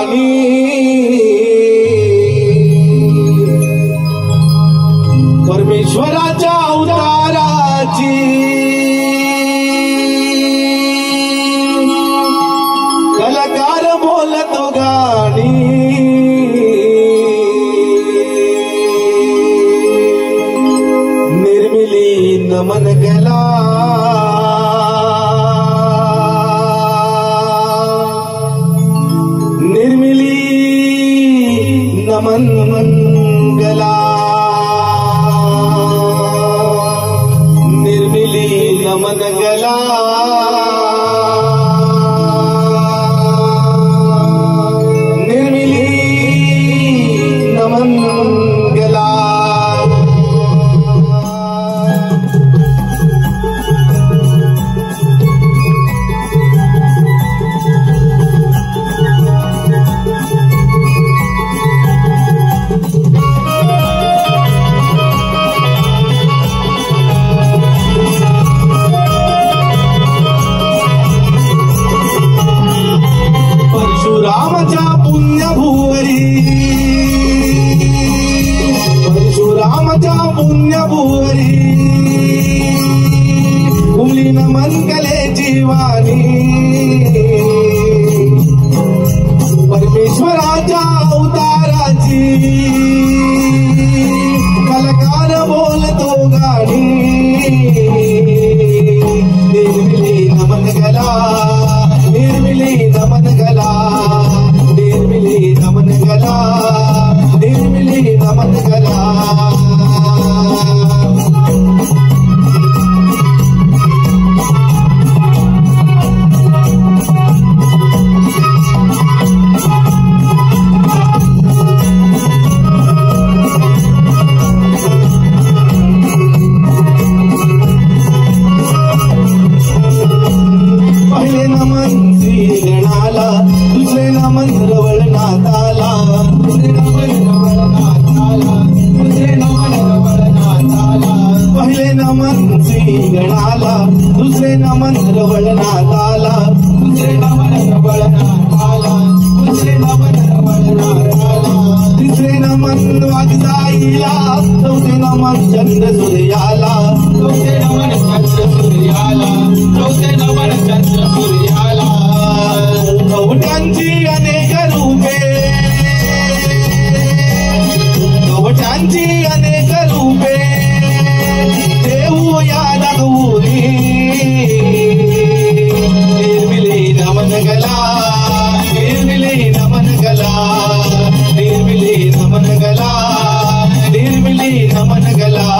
जीवानी परमेश्वराच्या अवताराची कलाकार बोलतो गाणी निर्मिली नमन केला निर्मिली नमन मंगला निर्मिली नमन गला निर्मिली नमन गला परशुरामाच्या पुण्यभुवरी उमली नमन कले जीवानी परमेश्वराच्या अवताराची कलाकार बोलतो गाणी निर्मिली नमन गला निर्मिली नमन गला निर्मिली नमन गला निर्मिली नमन गला पहिले नमन श्री गणाला दुसरे नमन रवळनाथाला दुसरे नमन रवळनाथाला दुसरे नमन रवळनाथाला पहिले नमन श्री गणाला दुसरे नमन रवळनाथाला दुसरे नमन रवळनाथाला दुसरे नमन रवळनाथाला तिसरे नमन वागदाईला चौथे नमन चंद्र सूर्याला चौथे नमन चंद्र सूर्याला चौथे नमन चंद्र सूर्याला कवटांची अनेक रूपे कवटांची अनेक रूपे देऊ या दागवली निर्मिली नमन गला निर्मिली नमन गला निर्मिली नमन गला निर्मिली नमन गला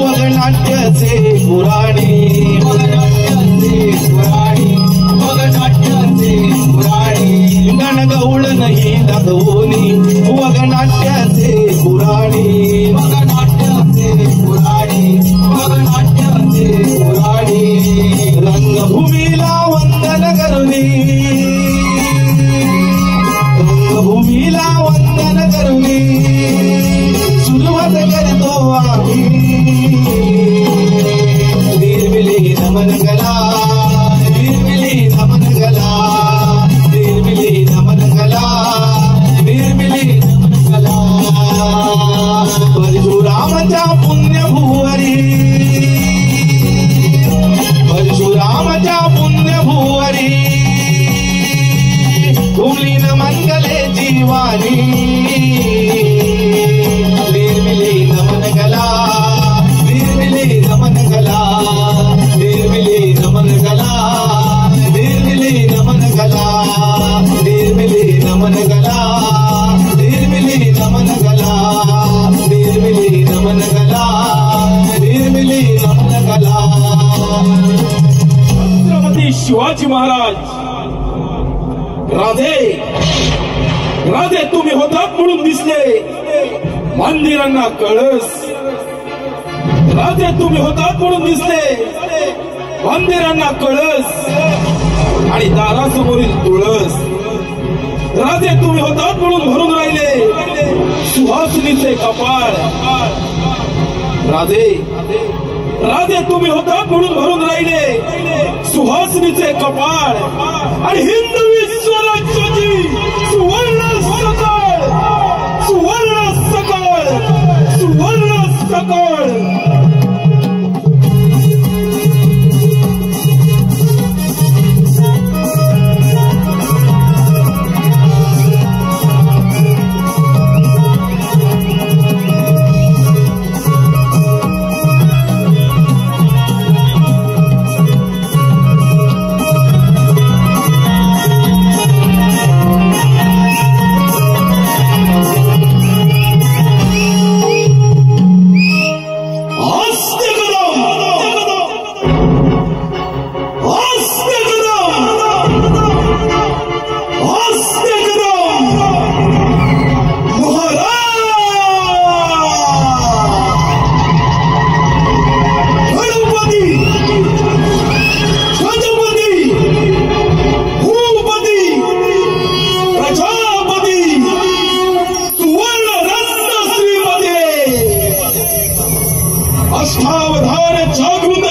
वगनाट्याचे पुराणी गणगौळ नाही दाखवणी वगनाट्याचे पुराणी रंगभूमीला वंदन करुणी रंगभूमीला वंदन करुणी सुरुवात करतो आम्ही निर्मिली नमन गला निर्मिली नमन गला निर्मिली नमन गला निर्मिली नमन गला परशुरामाच्या पुण्यभुवरी परशुरामाच्या पुण्यभुवरी उमली नमन गले जीवानी निर्मिली नमन गला निर्मिली नमन गला निर्मिली नमन गला निर्मिली नमन गला निर्मिली नमन गला निर्मिली नमन गला निर्मिली नमन गला निर्मिली नमन गला छत्रपती शिवाजी महाराज राधे राधे तुम्ही होतात म्हणून दिसले मंदिरांना कळस राजे तुम्ही होतात म्हणून दिसले मंदिरांना कळस आणि दारासमोरील तुळस. राजे तुम्ही होतात म्हणून भरून राहिले सुहासिनीचे कपाळ. राजे राजे तुम्ही होतात म्हणून भरून राहिले सुहासिनीचे कपाळ. आणि हिंदवी स्वराज्याची सुवर्ण सकाळ, सुवर्ण सकाळ, सुवर्ण सकाळ. अष्टावधान जागृत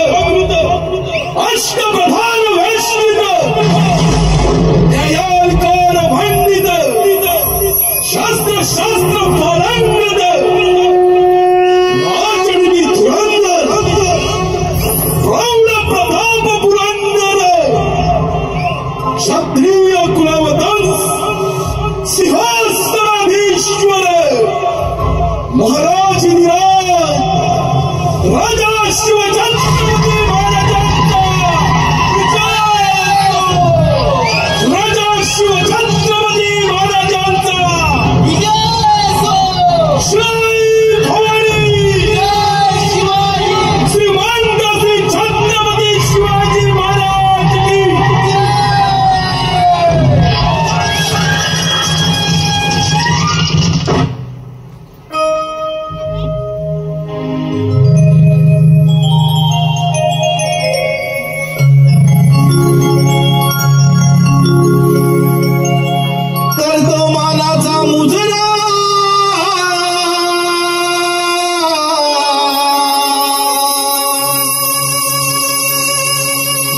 अष्टप्रधान वैष्णित न्यायालकार भांडित शास्त्र शास्त्र पारंगत नाचणी धुरंधर प्रौढ प्रताप पुरंदर क्षत्रिय कुलवतंस सिंहासनाधीश्वर महाराज राजा शिवछत्रपती महाराजांचा राजा शिवछत्रपती महाराजांचा श्री भवानी श्रीमंत श्री छत्रपती शिवाजी महाराज की.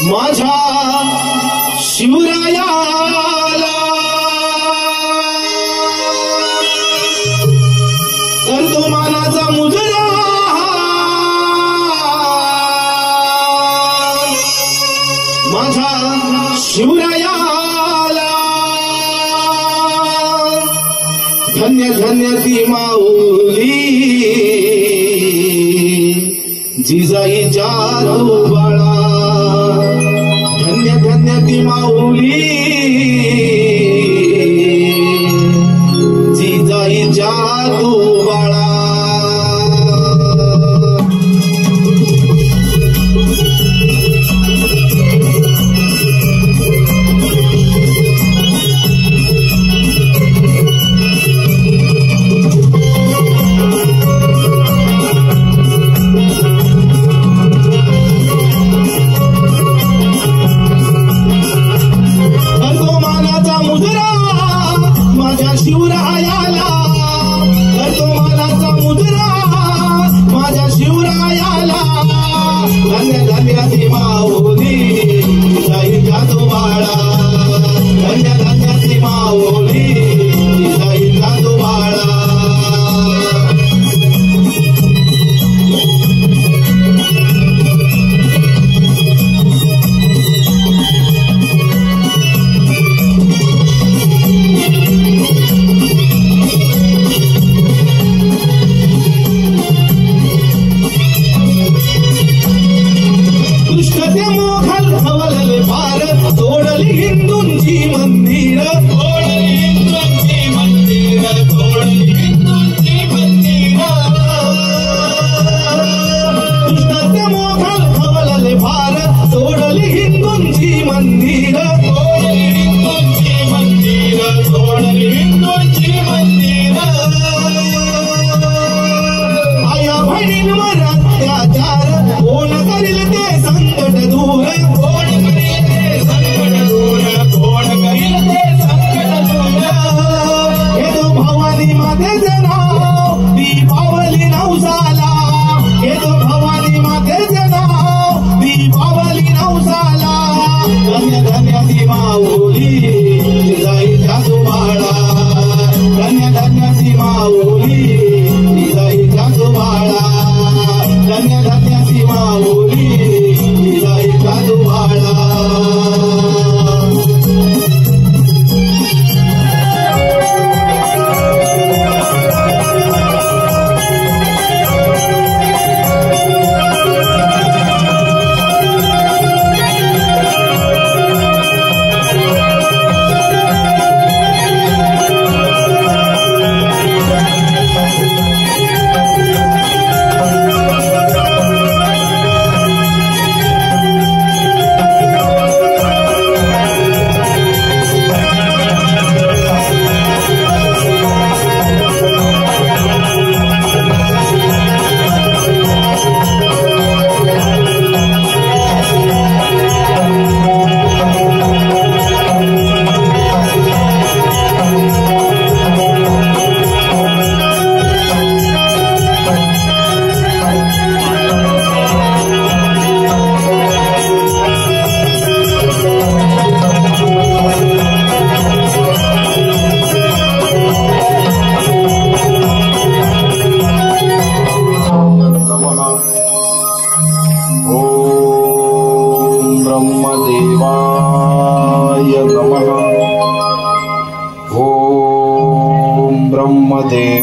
माझ्या शिवरायाला करतो मानाचा मुजरा. माझ्या शिवरायाला धन्य धन्य ती माऊली जिजाईच्या बाळा. धन्य धन्य ती माऊली जिजाईच्या बाळा. शिवरायाला करतो मानाचा मुजरा. माझ्या शिवरायाला धन्य धन्य ती माऊली जिजाईच्या बाळा. धन्य धन्य ती माऊली जिजाईच्या बाळा. दुष्ट धन्य धन्याची माऊली तिला एका दुवाळा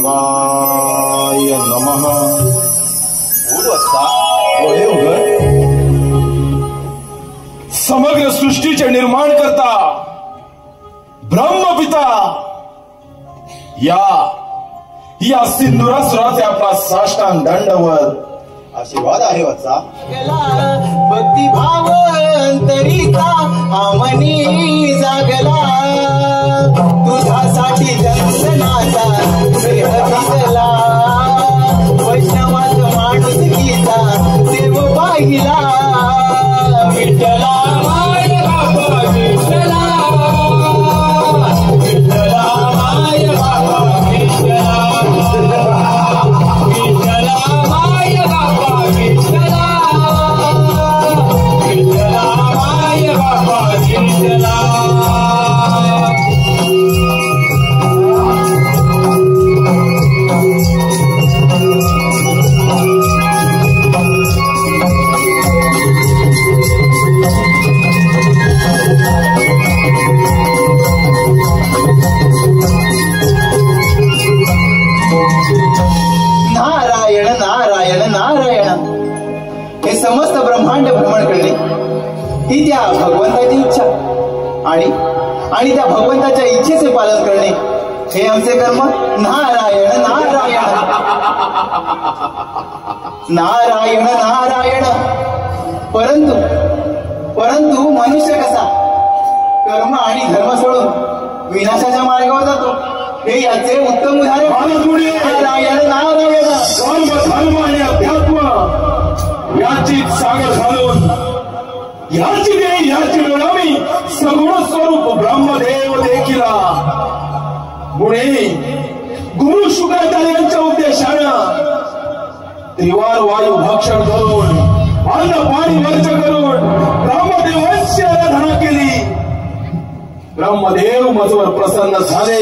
ब्रह्मदेवाय नमः। समग्र सृष्टीचे निर्माण करता ब्रह्मपिता या सिंधुरासुराचे आपला साष्टांग दंडवत आशीर्वाद आहे वत्सा। भक्ती भाव अंतरीचा आमनी जागला तुझ्यासाठी दर्शनाचा भिजला वैष्णवाच माणूस गीता देव पाहिला विठ्ठला माय बाबा विठ्ठला विठ्ठला माय बाबा विठ्ठला विठ्ठला माय बाबा विठ्ठला विठ्ठला माय बाबा विठ्ठला नारायण नारायण नारायण हे समस्त ब्रह्मांड भ्रमण करणे ही त्या भगवंताची इच्छा आणि त्या भगवंताच्या इच्छेचे पालन करणे हे आमचे कर्म। नारायण नारायण नारायण नारायण परंतु मनुष्य कसा कर्म आणि धर्म सोडून विनाशाच्या मार्गावर जातो हे याचे उत्तम उदाहरण। नारायण नारायण धर्म आणि अध्यात्म याची सागर घालून याची मिळवणी सगुण स्वरूप ब्रह्मदेव देखील गुणे गुरु शुक्राचार्यांच्या उद्देशानं त्रिवार वायू भक्षण करून अन्न पाणी वर्ज करून ब्रह्मदेवांची आराधना केली। ब्रह्मदेव मजवर प्रसन्न झाले।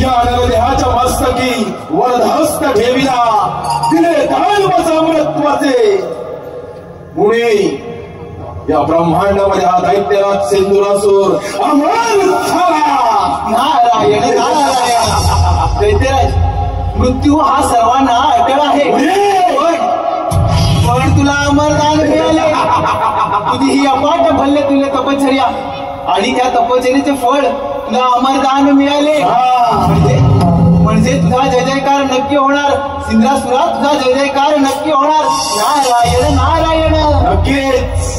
या नरदेहाच्या मस्तकी वरदहस्त ठेविला दिले दानवसामृत्वाचे गुणे या ब्रह्मांडामध्ये हा दैत्यराज सिंधुरासूर अमर झाला। नारायण नारायण दैत्यराज मृत्यू हा सर्वांना अटळ आहे पण तुला अमरदान मिळाले तुझी ही अपाट भल्ले तुले तपश्चर्या आणि त्या तपश्चर्याचे फळ तुला अमरदान मिळाले म्हणजे तुझा जय जयकार नक्की होणार। सिंधुरासुरा तुझा जय जयकार नक्की होणार। नारायण नारायण नक्कीच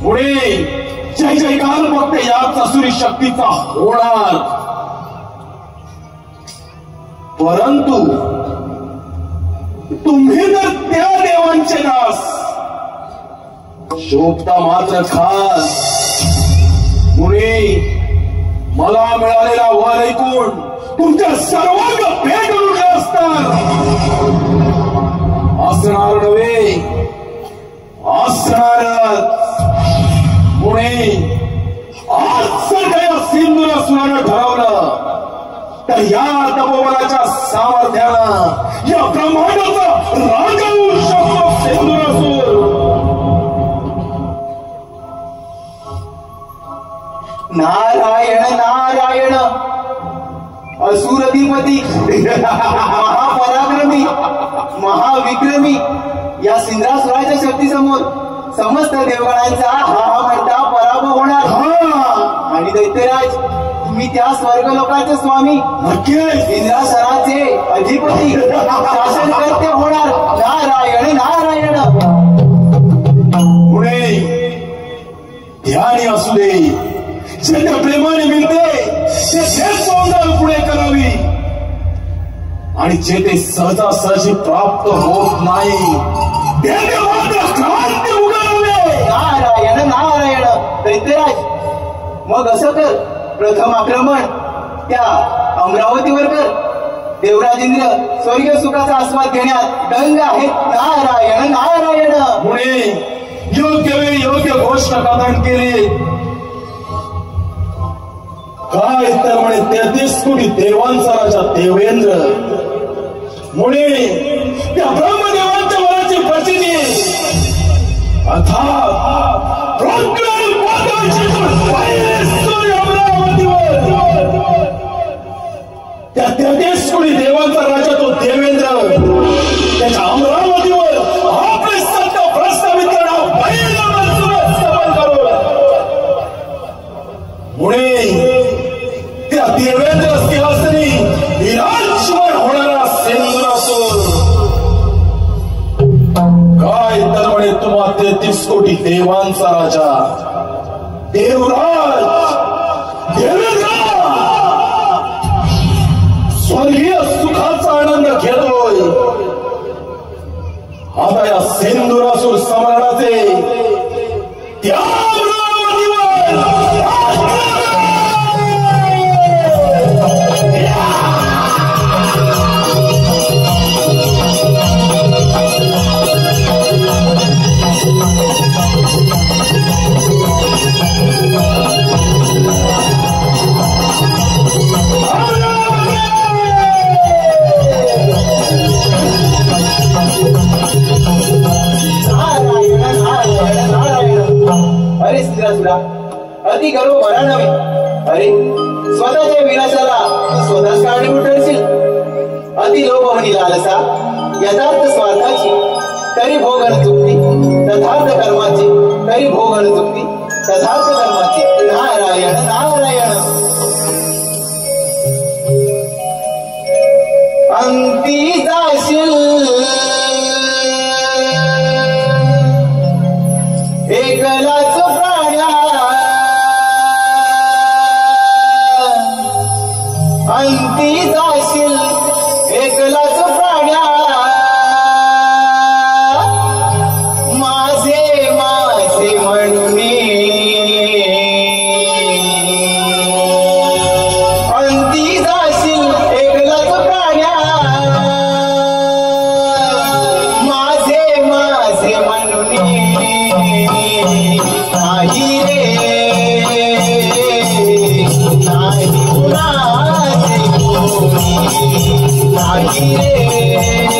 पुढे जय जयकार फक्त याच असुरी शक्तीचा होणार। परंतु तुम्ही जर त्या देवांचे दास शोभता मात्र खास पुढे मला मिळालेला वर ऐकून तुमच्या सर्वांग पेटून उठले असतात असणार नव्हे असणारच। पुणे आज जर काही सिंधुरासुरानं ठरवलं तर या तपोबलाच्या सामर्थ्यानं या ब्रह्मांडाचा राजा होऊ शकतो। छत्रपती महापराक्रमी महाविक्रमी या सिंद्रासुराच्या शक्तीसमोर समस्त देवगणांचा हा म्हणता पराभव होणार. आणि दैत्यराज तुम्ही त्या स्वर्ग लोकांचे स्वामी इंद्रासनाचे अधिपती शासनकर्ते होणार. नारायण नारायण. पुणे ध्यानी असू दे जे त्या प्रेमाने मिळते ते पावसाळ पुढे करावी आणि जे ते सहजासहजी प्राप्त होत नाही ते मात्र क्रांती उगवले. नारायण नारायण. दैत्यराज मग असं कर, प्रथम आक्रमण त्या अमरावतीवर कर. देवराजेंद्र स्वर्गीय सुखाचा आस्वाद घेण्यात दंग आहेत. नारायण नारायण. पुणे योग्य वेळी योग्य गोष्ट कथन केली. काय तर म्हणे 33 कोटी देवांचा राजा देवेंद्र मुळे त्या ब्रह्मदेवांच्या वराची प्रचिती अर्थात त्या 33 कोटी देवांचा राजा तो देवेंद्र त्याच्या अमरावतीवर आपले सत्ता प्रस्तावित करणार पुणे त्या देवेंद्र सिंहासनी विराजमान होणारा सेंद्रासूर काय तर म्हणे तुम्हा 33 कोटी देवांचा राजा देवराज देवेंद्र स्वर्गीय सुखाचा आनंद घेतोय. आता या सेंदुरासूर सम्राटाचे त्या अरे सिंद्रासुरा अति गर्व बरा नव्हे. अरे स्वतःच्या विनाशाला तू स्वतःच कारणीभूत ठरशील. अति लोभ म्हणी लालसा यथार्थ स्वार्थाची तरी भोगण चुकती. तथार्थ कर्माची तरी भोगण चुकती. तथार्थ कर्माची. नारायण नारायण. अंती जाशील एकलाच प्राण्या. अंती जाशील एकलाच प्राण्या. माझे माझे म्हणून अंती जाशील एकलाच प्राण्या. माझे माझे म्हणून नाही रे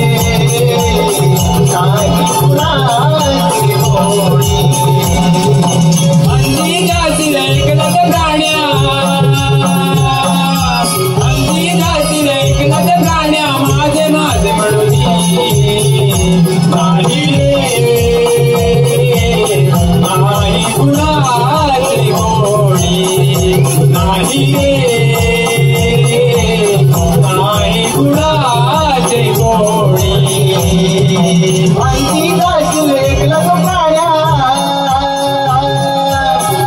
नाही कुणाचे कोणी. नाही रे नाही कुणाचे कोणी. अंती जाशील एकलाच प्राण्या. अंती जाशील एकलाच प्राण्या. माझे माझे म्हणून नाही रे नाही कुणाचे कोणी. नाही रे नाही कुणाचे कोणी. अंती जाशील एकलाच प्राण्या.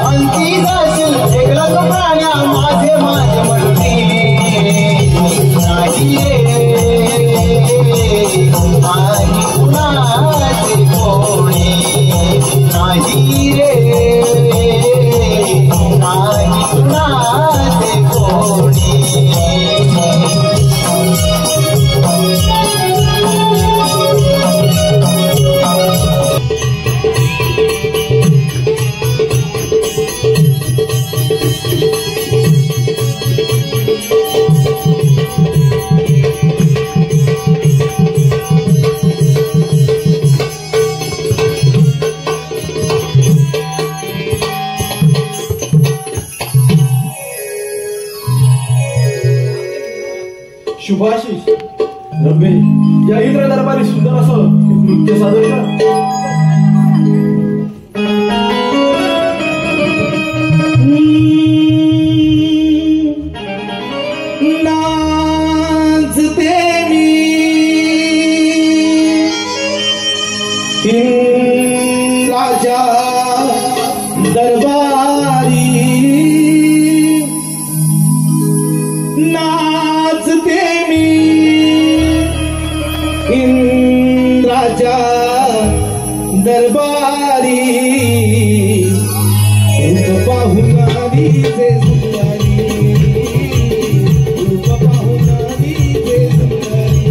अंती जाशील एकलाच प्राण्या. माझे माझे म्हणून नाही रे नाही कुणाचे कोणी. नाही रे नाही कुणाचे कोणी. शुभाशीष रब्बे, या इंद्र दरबारी सुंदर असं नृत्य सादर कर. नाचते मी राजा दरबारी, नाचते मी राजा दरबारी, रूप पाहून आलीचे सुंदरी, रूप पाहून आलीचे सुंदरी.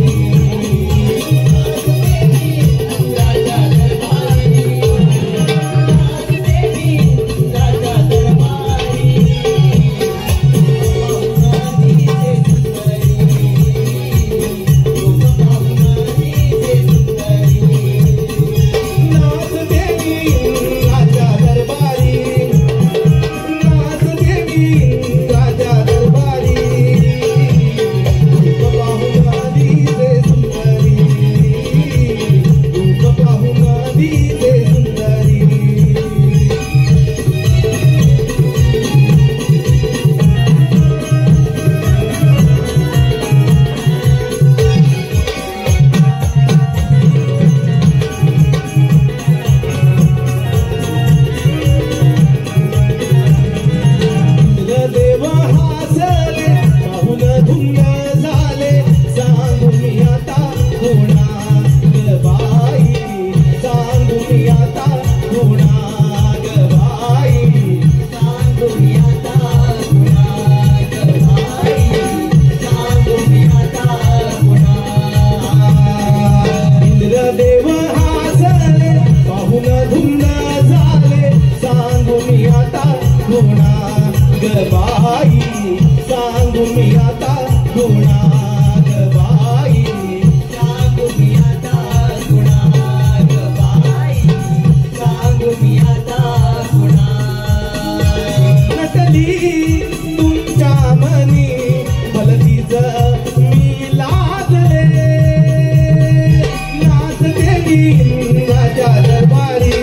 राजा दरबारी,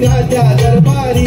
राजा दरबारी,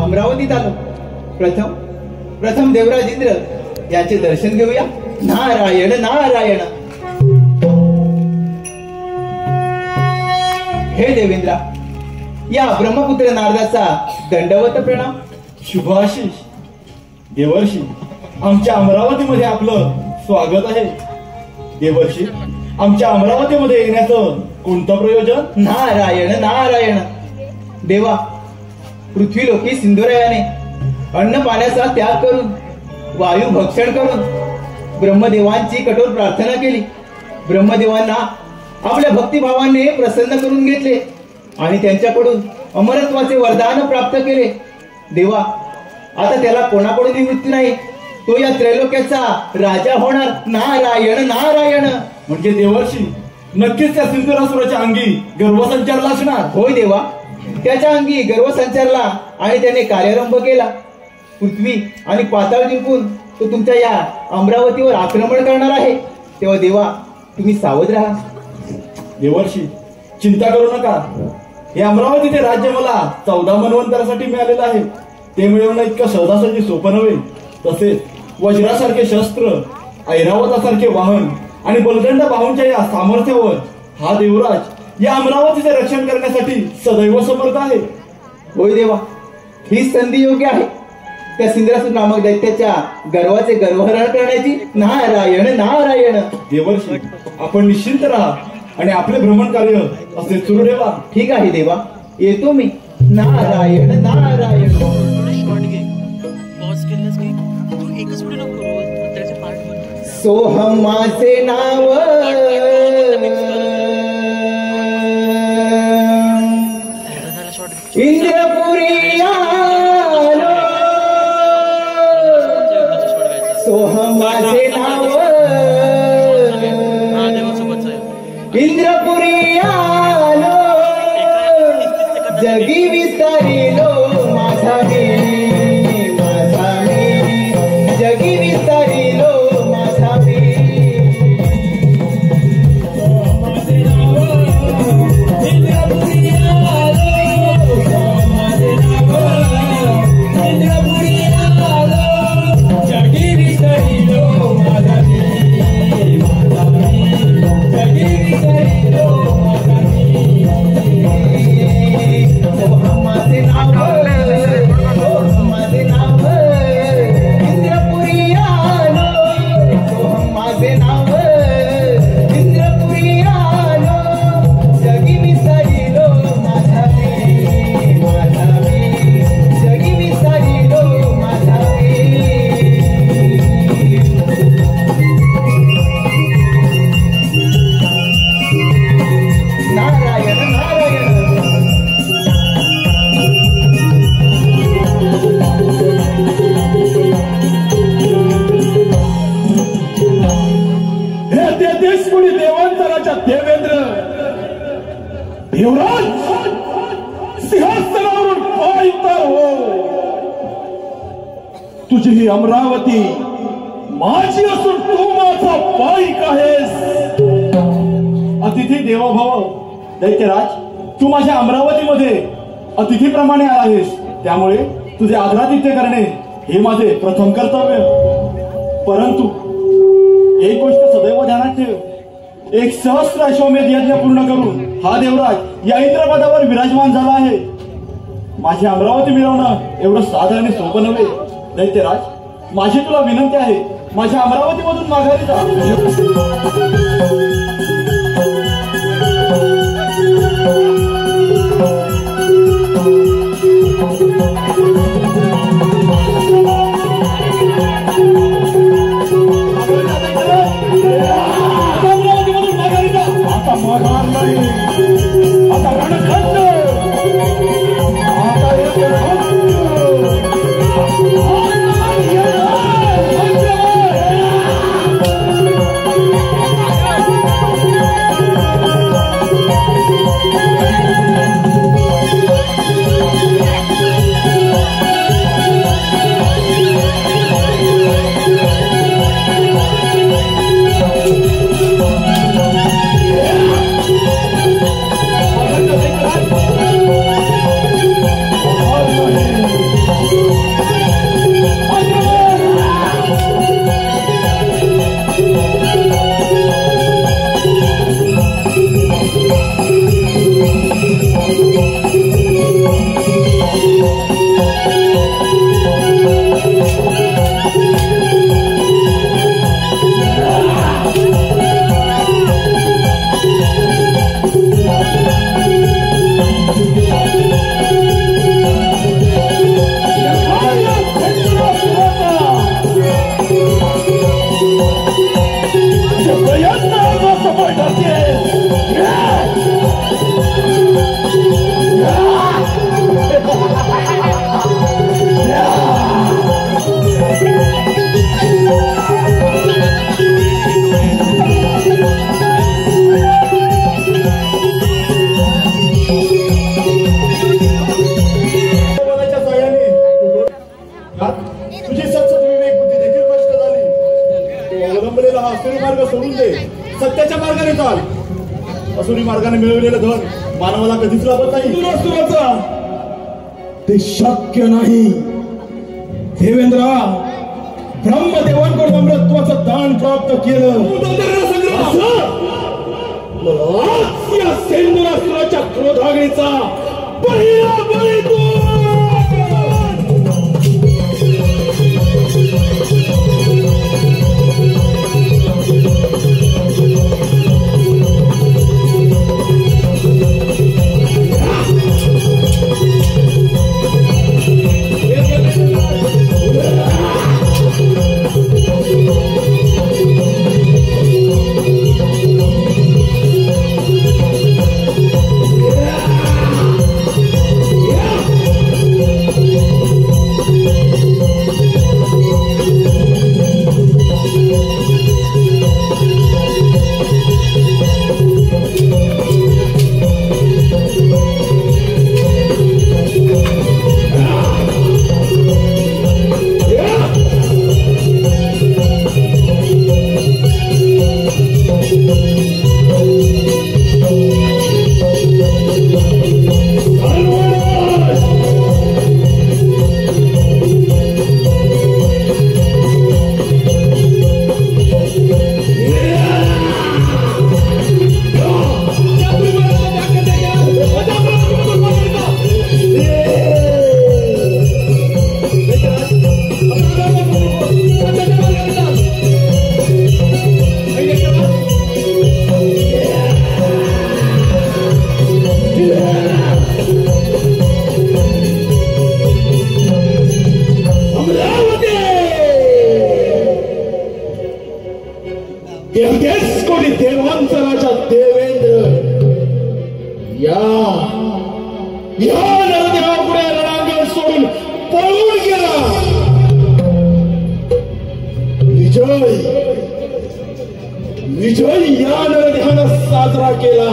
अमरावतीत आलो. प्रथम देवराज इंद्र याचे दर्शन घेऊया. नारायण नारायण. हे देवेंद्रा, या ब्रह्मपुत्र नारदाचा दंडवत प्रणाम. शुभाशीष देवर्षी, आमच्या अमरावतीमध्ये आपलं स्वागत आहे. देवर्षी, आमच्या अमरावतीमध्ये येण्याचं कोणतं प्रयोजन? नारायण नारायण. देवा, पृथ्वी लोकी सिंधुरायाने अन्न पाण्याचा त्याग करून, वायू भक्षण करून ब्रह्मदेवांची कठोर प्रार्थना केली. ब्रह्मदेवांना आपल्या भक्तिभावाने प्रसन्न करून घेतले आणि त्यांच्याकडून अमरत्वाचे वरदान प्राप्त केले. देवा, आता त्याला कोणाकडूनही मृत्यू नाही. तो या त्रैलोक्याचा राजा होणार. नारायण नारायण. म्हणजे देवर्षी, नक्कीच त्या सिंधुरासुराच्या अंगी गर्वसंचारला असणार. होय देवा, त्याच्या अंगी गर्वसंचारला आणि त्याने कार्यारंभ केला. पृथ्वी आणि पाताळ जिंकून तो तुमच्या या अमरावतीवर आक्रमण करणार आहे. तेव्हा देवा तुम्ही सावध राहा. देवर्षी चिंता करू नका. हे अमरावतीचे राज्य मला 14 मनवंतरासाठी मिळालेलं आहे. ते मिळवणं इतकं सहजासहजी सोपं नव्हे. तसेच वज्रासारखे शस्त्र, ऐरावतासारखे वाहन आणि बलदंड बाहूंच्या या सामर्थ्यावर हा देवराज या अमरावतीचे रक्षण करण्यासाठी सदैव समर्थ आहे. होय देवा, ही संधी योग्य आहे. त्या सिंद्रासूर नामक दैत्याच्या गर्वाचे गर्वहरण करण्याची. नारायण नारायण. देवर्षी आपण निश्चिंत राहा आणि आपले भ्रमण कार्य असे सुरू ठेवा. ठीक आहे देवा, येतो मी. नारायण नारायण. सोहम माझे नाव, इंद्रपुरी आलो. सोहम माझे नाव, इंद्रपुरी आलो. जगी विस्तारिलो माझा मी, माझा मी. जगी विस्तारिलो माझा मी. युवराज सिंहासनावरून पाय उतार हो. तुझी ही अमरावती माझी असून तू माझा पाईक आहेस. अतिथी देवोभव. दैत्यराज, तू माझ्या अमरावतीमध्ये अतिथीप्रमाणे आहेस. त्यामुळे तुझे आदरातिथ्य करणे हे माझे प्रथम कर्तव्य. परंतु एक गोष्ट सदैव ध्यानात ठेव. एक सहस्त्र अश्वमेध यज्ञ पूर्ण करून हा देवराज या इंद्रपदावर विराजमान झाला आहे. माझी अमरावती मिळवणं एवढं साधारण सोपं नव्हे. दैत्यराज, माझी तुला विनंती आहे, माझ्या अमरावतीमधून माघारी जा. आता रणखंड, आता मार्गाने मिळवलेलं धन मानवाला कधीच लाभत नाही. ते शक्य नाही. देवेंद्रा, ब्रह्मदेवांकडून अमृतत्वाचं दान प्राप्त केलं. या सेंदुरासुराच्या क्रोधाग्नीचा पहिला बळी तू. कोणी देवांचा राजा देवेंद्र या नरदेवापुढे रणांगण सोडून पळून गेला. विजय या नरदेवानं साजरा केला.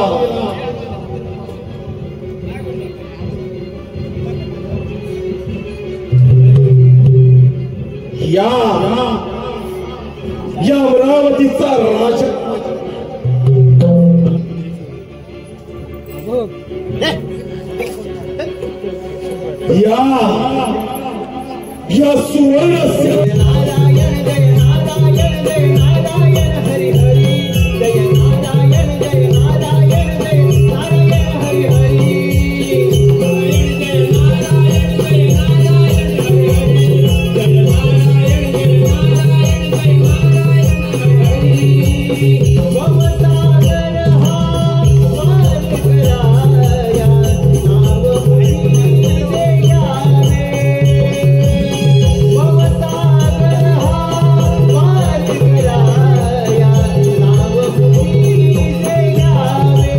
या अमरावतीचा राजा या सुवर्ण नारायण जय नारायण जय नारायण हरि हरि जय नारायण जय नारायण जय नारायण हरि हरि जय नारायण जय नारायण हरि हरि जय नारायण जय नारायण जय नारायण हरि हरि भवसागर हा पार कराया नाव हरी जय यावे. भवसागर हा पार कराया नाव हरी जय यावे.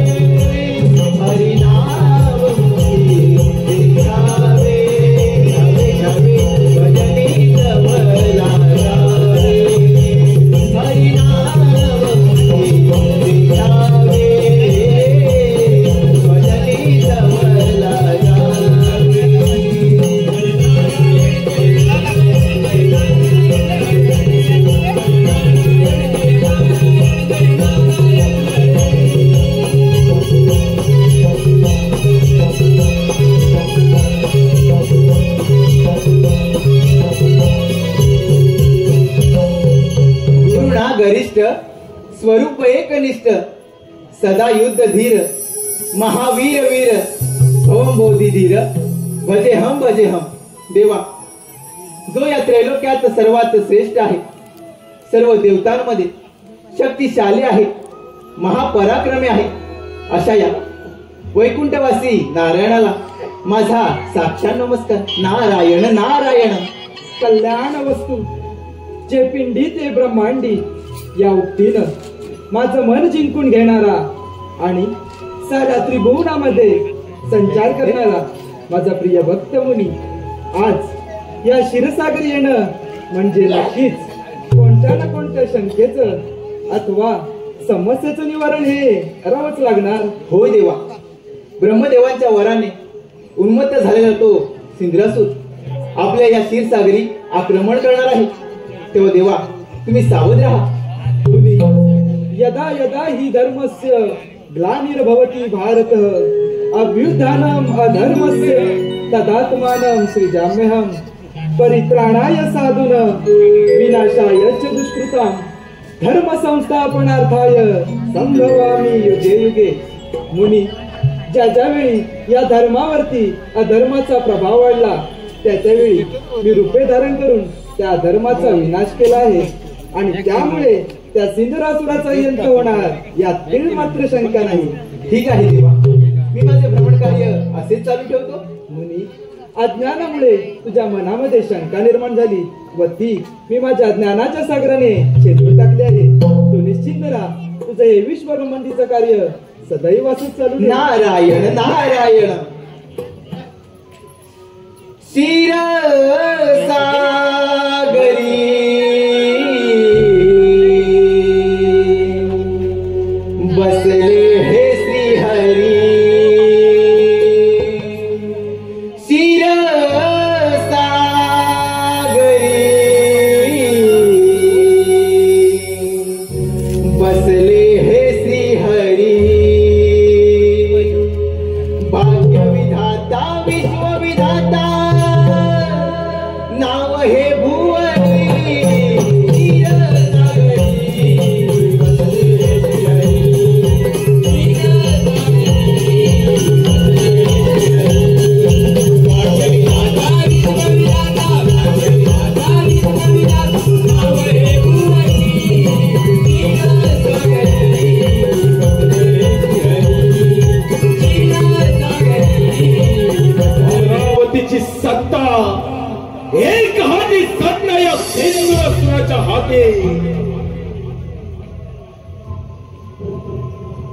हरि नाम हरी गावे गावे गावे भजनी कमला गावे. हरि नाम हरी गावे भजनी कमला गुरुणा गरिष्ठ स्वरूप एकनिष्ठ सदा युद्ध धीर महावीर वीर ओम बोधी धीर भजे हम देवा जो या त्रैलोक्यात सर्वात श्रेष्ठ आहे, सर्व देवतांमध्ये शक्तिशाली आहे, महापराक्रमी आहे, अशा या वैकुंठवासी नारायणाला माझा साक्षात नमस्कार. नारायण नारायण कल्याण वस्तू जे पिंडी ते ब्रह्मांडी या उक्तीनं माझं मन जिंकून घेणारा आणि साऱ्या त्रिभुवनामध्ये संचार करणारा माझा प्रिय भक्त मुनी आज या क्षीरसागरी येणं म्हणजे नक्कीच कोणत्या ना कोणत्या शंकेचं अथवा समस्येचं निवारण हे करावंच लागणार. हो देवा, ब्रह्मदेवांच्या वराने उन्मत्त झालेला तो सिंद्रासूर आपल्या या क्षीरसागरी आक्रमण करणार आहे. तेव्हा देवा तुम्ही सावध राहा. यदा यदा हि धर्मस्य ग्लानिर्भवति भारत अभ्युत्थानम् अधर्मस्य तदात्मानं सृजाम्यहं परित्राणाय साधून विनाशाय च दुष्कृतां धर्म संस्थापनार्थाय संभवामि युगे युगे. मुनी, ज्या वेळी या धर्मावरती अधर्माचा प्रभाव वाढला त्यावेळी मी रूपे धारण करून त्या धर्माचा विनाश केला आहे आणि त्यामुळे त्या सिंधुरासुराचा अंत होणार यात तीळ मात्र शंका नाही. ठीक आहे देवा, मी माझे भ्रमण कार्य असेच चालू ठेवतो. मुनी, अज्ञानामुळे तुझ्या मनामध्ये शंका निर्माण झाली व ती मी माझ्या ज्ञानाच्या सागराने छेदून टाकली आहे. तू निश्चिंत राहा, तुझं हे विश्वभ्रमंतीचं कार्य सदैव असंच चालू ठेव. नारायण नारायण. क्षीर सागरी बसले हे श्रीहरी. क्षीर सागरी बसले हे श्रीहरी. भाग्य विधाता विश्वविधाता नाव हे भुवनी. अमरावतीची सत्ता एक हाती सत्ता या सिंधुरासुराच्या हाती.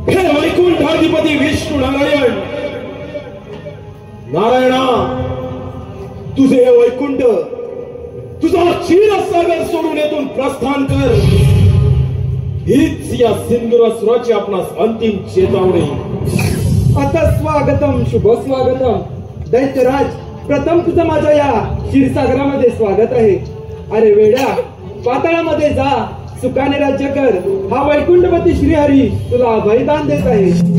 हे वैकुंठाधिपती विष्णू नारायण. नारायणा, तुझे हे वैकुंठ, तुझा क्षीरसागर सोडून येथून प्रस्थान कर. हीच या सिंधुरासुराची आपणास अंतिम चेतावणी. आता स्वागतम, शुभ स्वागतम. दैत्यराज, प्रथम तुझं माझ्या या क्षीरसागरामध्ये स्वागत आहे. अरे वेड्या, पाताळामध्ये जा, सुखाने राज्य कर. हा वैकुंठपती श्रीहरी तुला अभयदान देत आहे.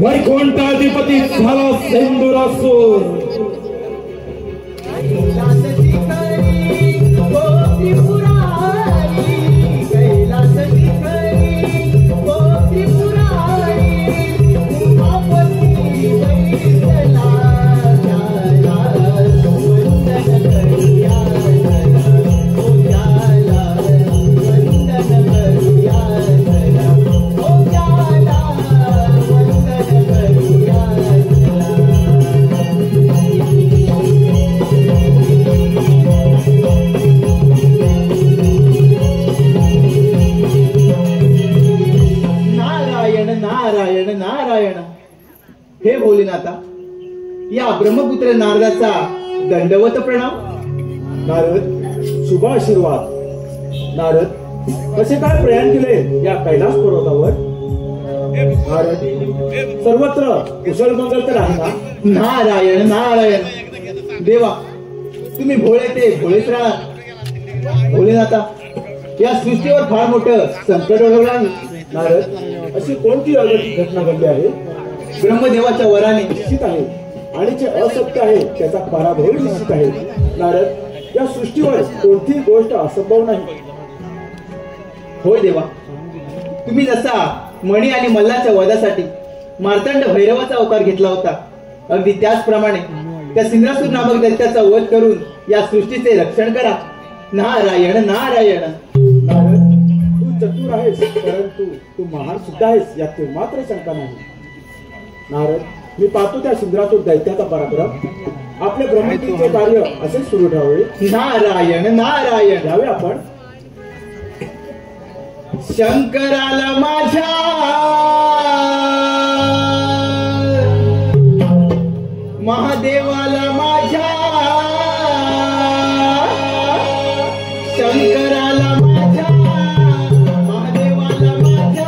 वैकुंठाधिपती झाला सिंधुरासूर. या ब्रह्मपुत्र नारदाचा दंडवत प्रणाम. नारद, शुभ आशीर्वाद. नारद, कसे काय प्रयाण केले या कैलास पर्वतावर? नारद, सर्वत्र कुशल मंगल तर आहे ना? नारायण नारायण. देवा, तुम्ही भोळे ते भोळेच राहा. भोलेनाथा, या सृष्टीवर फार मोठं संकट ओढवलं आहे. नारद, अशी कोणती अलौकिक घटना घडली आहे? ब्रह्मदेवाच्या वराने निश्चित आहे आणि जे असत्य आहे त्याचा पराभव निश्चित आहे. नारद, या सृष्टीवर कोणतीही गोष्ट असंभव नाही. होय देवा, तुम्ही जसा मणी आणि मल्लाच्या वधासाठी मार्तंड भैरवाचा अवतार घेतला होता, अगदी त्याचप्रमाणे त्या सिंद्रासूर नामक दैत्याचा वध करून या सृष्टीचे रक्षण करा. नारायण नारायण. नारद, तू चतुर आहेस, परंतु तू महान सुद्धा आहेस यात मात्र शंका नाही. नारद, मी पाहतो त्या सिंद्रासूर दैत्याचा पराक्रम. आपले ब्रह्मपुरीचे कार्य असे सुरू ठेवावे. नारायण नारायण. यावे आपण. शंकराला माझ्या महादेवाला माझ्या शंकराला माझ्या महादेवाला माझ्या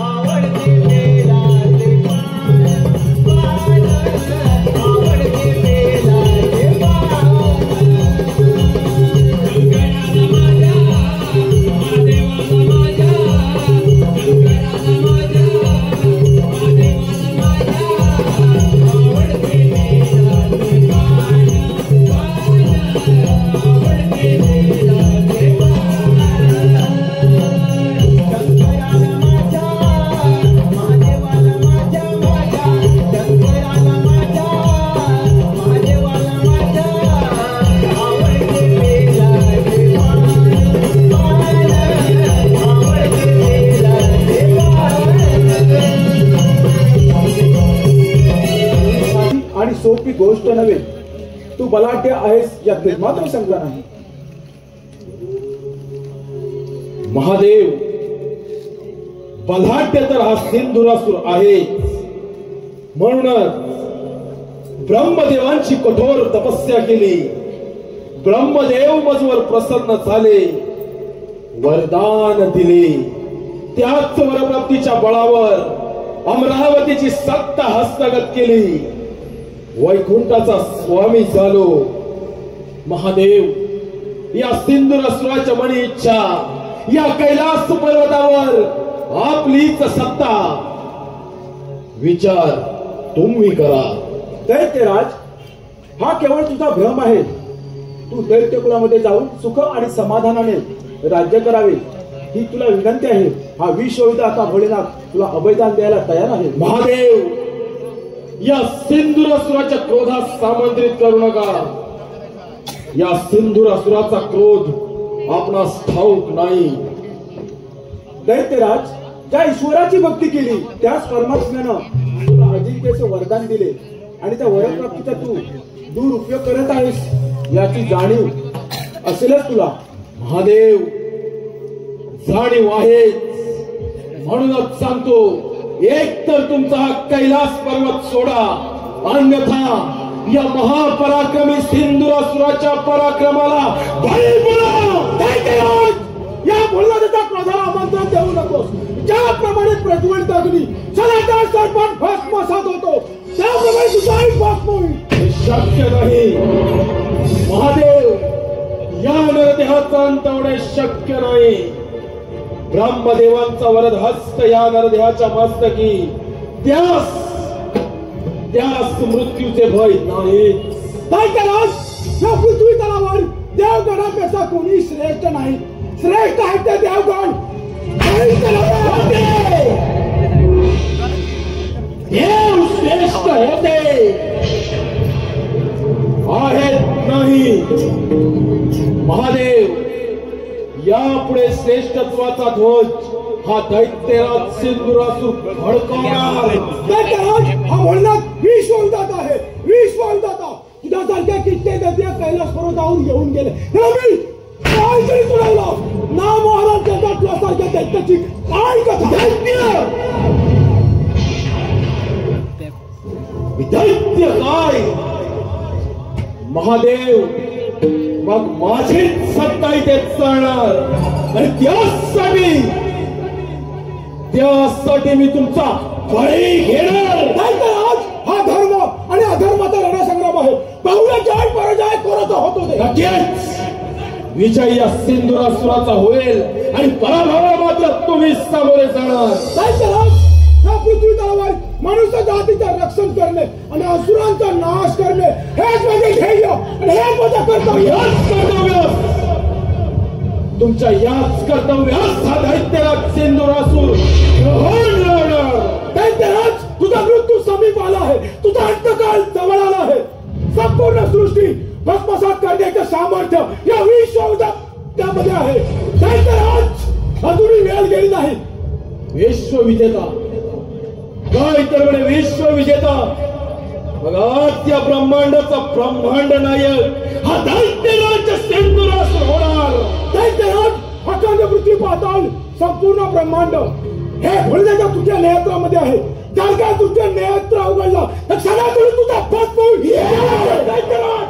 आवडते वेला ते पान, आवडते वेला ते आणि सोपी गोष्ट नव्हे. तू बलाढ्य आहेस यात मात्र शंका नाही. महादेव, बलाढ्य तर हा सिंधुरासूर आहे. म्हणूनच ब्रह्मदेवांची कठोर तपस्या केली. ब्रह्मदेव मजवर प्रसन्न झाले, वरदान दिले. त्याच वरप्राप्तीच्या बळावर अमरावतीची सत्ता हस्तगत केली. वैकुंठाचा स्वामी झालो. महादेव, या सिंधुरासुराच्या मनी इच्छा या कैलास पर्वतावर आपलीच सत्ता. विचार तुम्ही करा. दैत्यराज, हा केवळ तुझा भ्रम आहे. तू दैत्यकुलामध्ये जाऊन सुख आणि समाधानाने राज्य करावे ही तुला विनंती आहे. हा विश्वविधाता भोलेनाथ तुला अभयदान द्यायला तयार आहे. महादेव, या सिंधुरासुराच्या क्रोधात सामंत्रित करू नका. या सिंधुरासुराचा क्रोध आपणास ठाऊक नाही. दैत्यराज, ज्या ईश्वराची भक्ती केली त्याच परमात्म्यानं तुला अजिंक्यचे वरदान दिले आणि त्या वरप्राप्तीचा तू दुरुपयोग करत आहेस याची जाणीव असेलच तुला. महादेव, जाणीव आहे. म्हणूनच सांगतो, एक तर तुमचा हा कैलास पर्वत सोडा, अन्यथा या महापराक्रमी सिंधुरासुराच्या पराक्रमाला बळी पडा. दैत्यराज, या भोलेनाथाच्या क्रोधाला आमंत्रण देऊ नकोस. ज्याप्रमाणे प्रज्वलित अग्नी सनातन सर्पात भस्मसात होतो त्याप्रमाणे तुझाही भस्म होईल. हे शक्य नाही. महादेव, या नरदेहाचा अंत होणे शक्य नाही. ब्रह्मदेवांचा वरद हस्त या नरदेहाच्या मस्तकी. त्यास मृत्यूचे भय नाही. दैत्यराज, या पृथ्वी तलावर देवगणापेक्षा कोणी श्रेष्ठ नाही. श्रेष्ठ आहे ते देवगण. देव श्रेष्ठ होते आहेत नाही. महादेव, यापुढे श्रेष्ठत्वाचा ध्वज हा दैत्यराज सिंधुरासूर फडकवणार. दैत्यराज, हा भोलेनाथ विश्वविधाता आहे. विश्वविधाता तुझ्यासारख्या कित्येक दैत्य कैलास पर्वतावरून येऊन गेले. मी काहीतरी तुडवलं ना. महाराज जगात तुझ्यासारख्या दैत्याची काय कथा. दैत्य काय महादेव, मग माझीच सत्ता इथे चालणार आणि त्यासाठी मी तुमचा बळी घेणार. आज हा धर्म आणि अधर्माचा रणसंग्राम आहे. पाहुणा जय पराजय करत होतो ते. नक्कीच विजय या सिंधुरासुराचा होईल आणि पराभवाला मात्र तुम्ही सामोरे जाणार. या पृथ्वी तलावर मनुष्य जातीचे रक्षण करणे आणि असुरांचा नाश करणे हेच माझे ध्येय आणि हेच माझं कर्तव्य. तुमच्या याच कर्तव्यास हा दैत्यराज सिंधुरासूर दैत्यराज, तुझा मृत्यू समीप आला आहे. तुझा अंतकाल जवळ आला आहे. संपूर्ण सृष्टी भस्मसात करण्याचे सामर्थ्य या विश्वविजेत्यामध्ये आहे. दैत्यराज, अजूनही वेळ गेली नाही. विश्वविजेता काय तर म्हणे विश्वविजेता. बघा त्या ब्रह्मांडाचा ब्रह्मांड नायक हा दैत्यराज सिंधुरासूर होणार. दैत्यराज, अखंड पृथ्वी पाताल संपूर्ण ब्रह्मांड हे भुलण्याच्या तुझ्या नेत्रामध्ये आहे. जर का तुझे नेत्र उघडला तर क्षणातून तुझा पद होईल. दैत्यराज,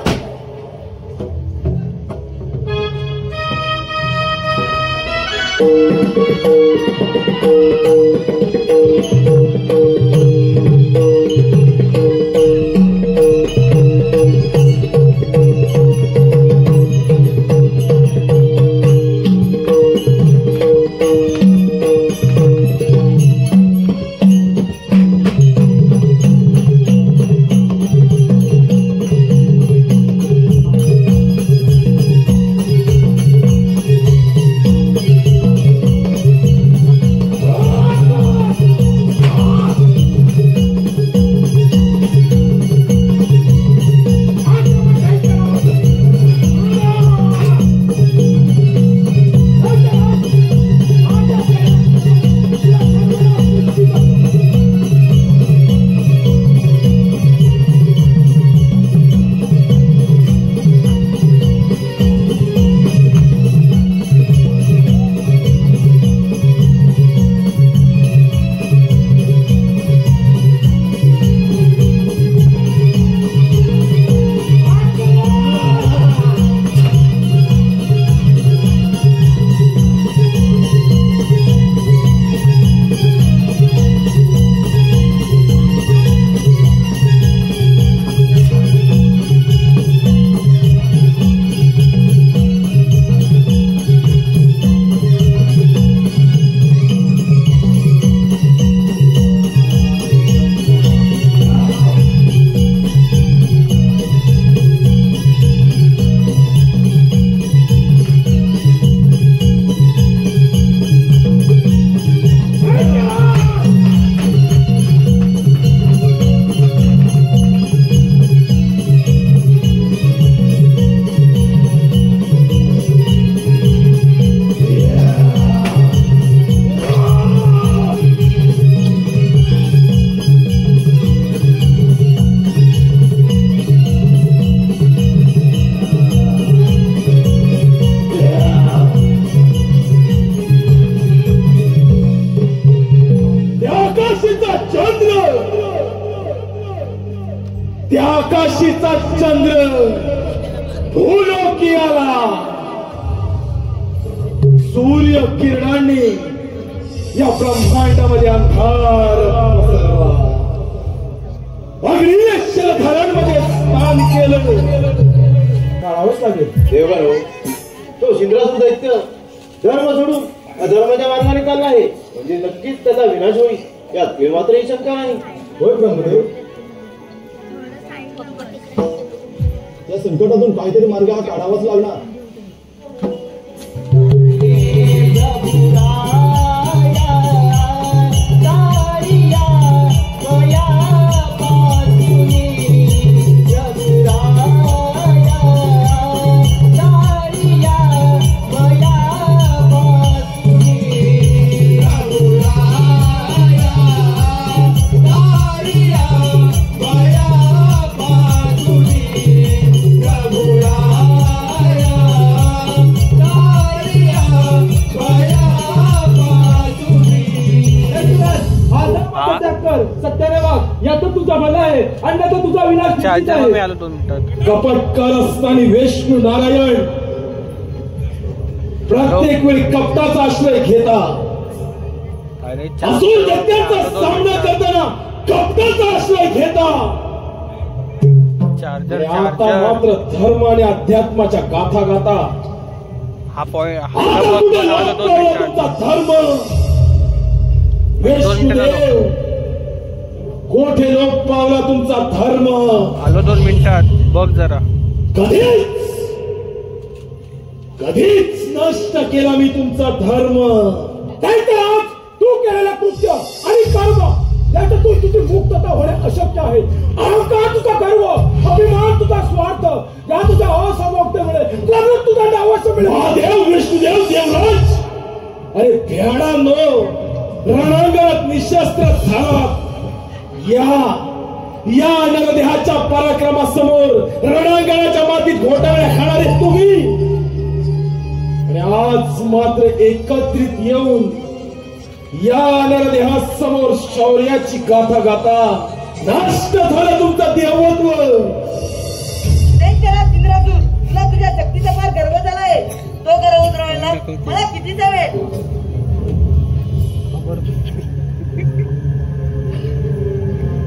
त्या आकाशीचा चंद्र भूलोकी आला. सूर्य किरणांनी या ब्रह्मांडामध्ये अंधार पसरला. अग्नीय शलधारांमध्ये स्नान केलं. काढावंच लागेल. देवगारो, तो सिंधुरासूर दैत्य धर्म सोडून अधर्माच्या मार्गाने चालला आहे म्हणजे नक्कीच त्याचा विनाश होईल यात मात्रही शंका नाही. होय ब्रह्मदेव, या संकटातून काहीतरी मार्ग हा काढावाच लागणार. Yeah. चर्चा मी आलो 2 मिनिटात. कपटकार असताना विष्णू नारायण प्रत्येक वेळी कपटाचा आश्रय घेता. अरे असुर दैत्यांचा सामना करताना कपटाचा आश्रय घेता. चार्जर आता मात्र धर्म आणि अध्यात्माच्या गाथा गाथा हा पॉइंट आता कुठे लोप पावला तुमचा धर्म विष्णुदेव, कोठे लोप पावला तुमचा धर्म. आलो 2 मिनिटात बघ जरा. कधीच नष्ट केला मी तुमचा धर्म. आज तू केलेला कृत्य आणि कर्म याच्यातून तुझी मुक्तता होणे अशक्य आहे. अहंकार तुझा गर्व, अभिमान तुझा स्वार्थ, या तुझ्या असमोक्तेमुळे तुला तुझा डावस मिळेल. देव विष्णुदेव देवराज, अरे भेडांनो, रणांगणात निशस्त्र झाला. या नरदेहाच्या पराक्रमासमोर रणांगणाच्या मातीत घोटाळे खाणारे तुम्ही, आणि आज मात्र एकत्रित येऊन या नरदेहासमोर शौर्याची गाथा गाथा नष्ट झालं तुमचं देवत्व. तुला तुझ्या शक्तीचा फार गर्व झालाय. तो गर्व उतरवायला मला कितीचा वेळ.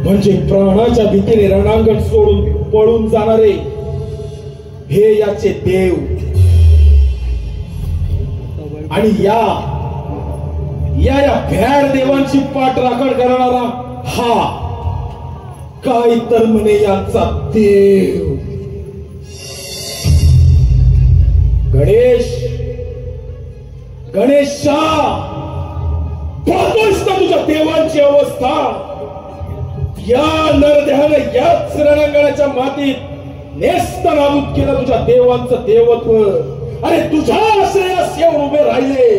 म्हणजे प्राणाच्या भीतीने रणांगण सोडून पळून जाणारे हे याचे देव, आणि या भ्याड देवांची पाठराखण करणारा हा काय तर म्हणे यांचा देव. गणेशा, पाहतोस का तुझ्या देवांची अवस्था. या नरदेहाने याच रणांगणाच्या मातीत नेस्तनाबूत केलं तुझ्या देवांचं देवत्व. अरे तुझ्या आश्रयास येऊन उभे राहिले.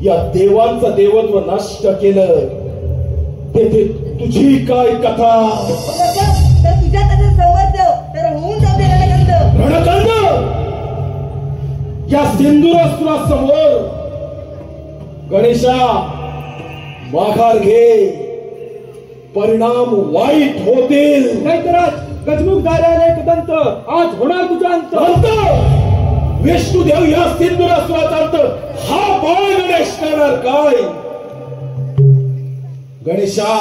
या देवांचं देवत्व नष्ट केलं, तेथे तुझी काय कथा. तर तुझ्या त्याचं संवर्ध तर होऊन जाऊ दे रणकंद. रणकंद, या सिंधुराष्ट्रा समोर गणेशा माघार घे, परिणाम वाईट होतील. दैत्यराज, गजमुख झाल्याने दंत आज होणार तुझा अंत. विष्णुदेव या सिंधुराष्ट्राचा अंत हा बाळ गणेश करणार काय. गणेशा,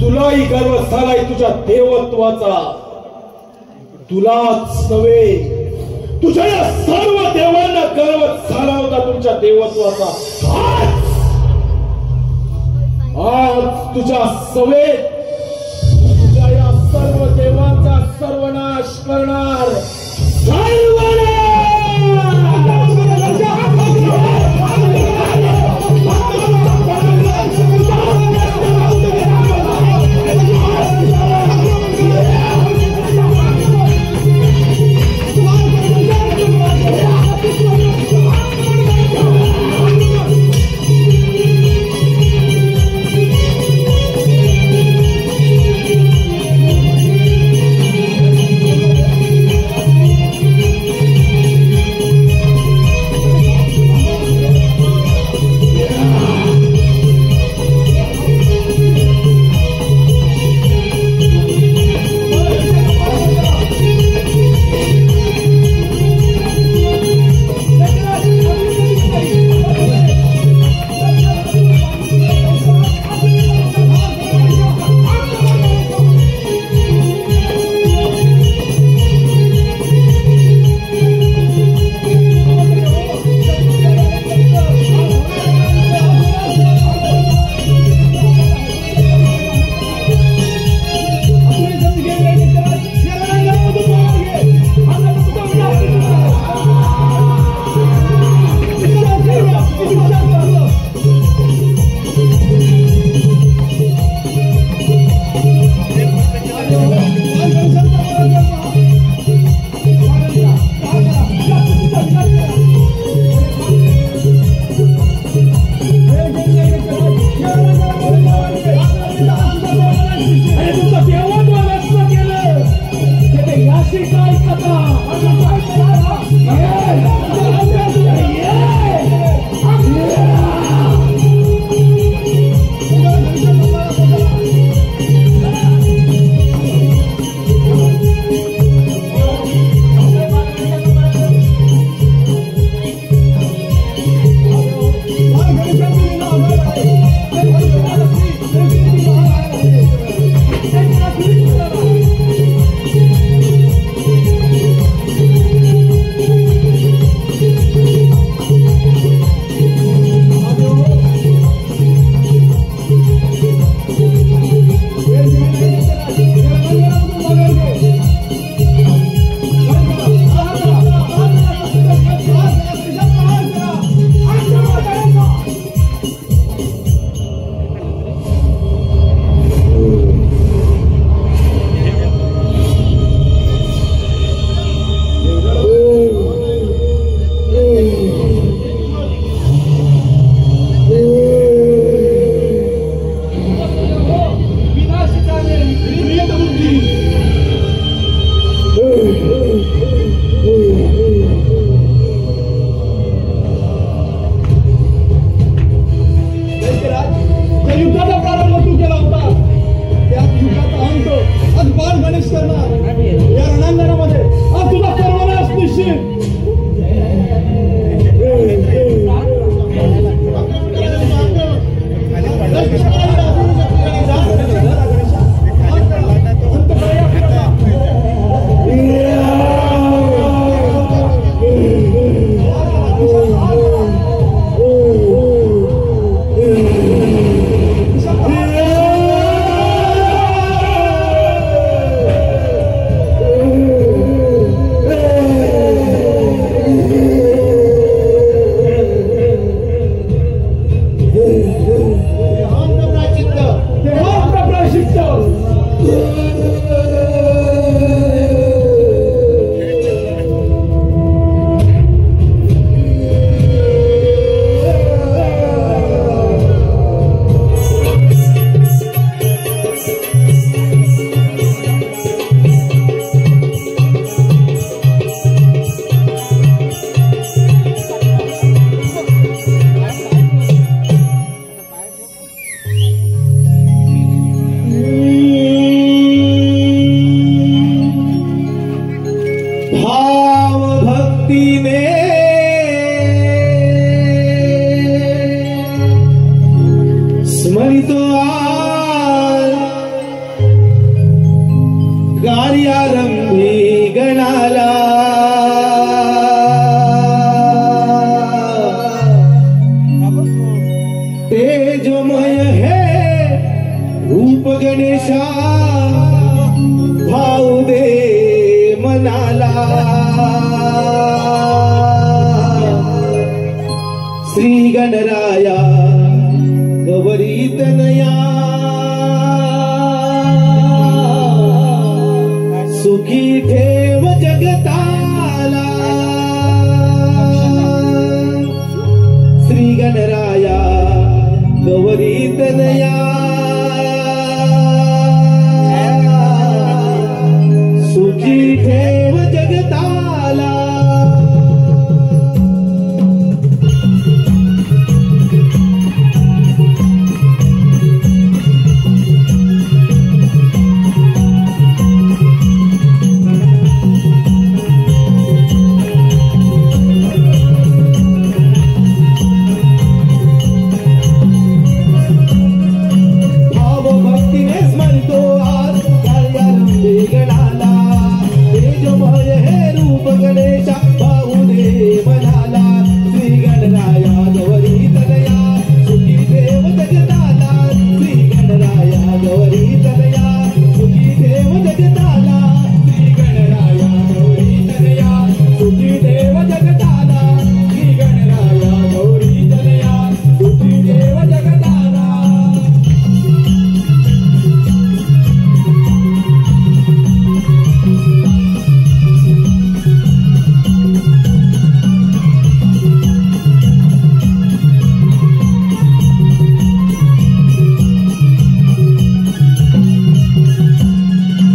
तुलाही गर्व झालाय तुझ्या देवत्वाचा. तुलाच नव्हे, तुझ्या या सर्व देवांना गर्व झाला होता तुमच्या देवत्वाचा. आज तुझ्या सवेत तुझ्या या सर्व देवांचा सर्वनाश करणार.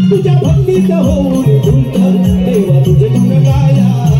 तुझ्या भक्तीत होऊन देवा तुझे गुण गाया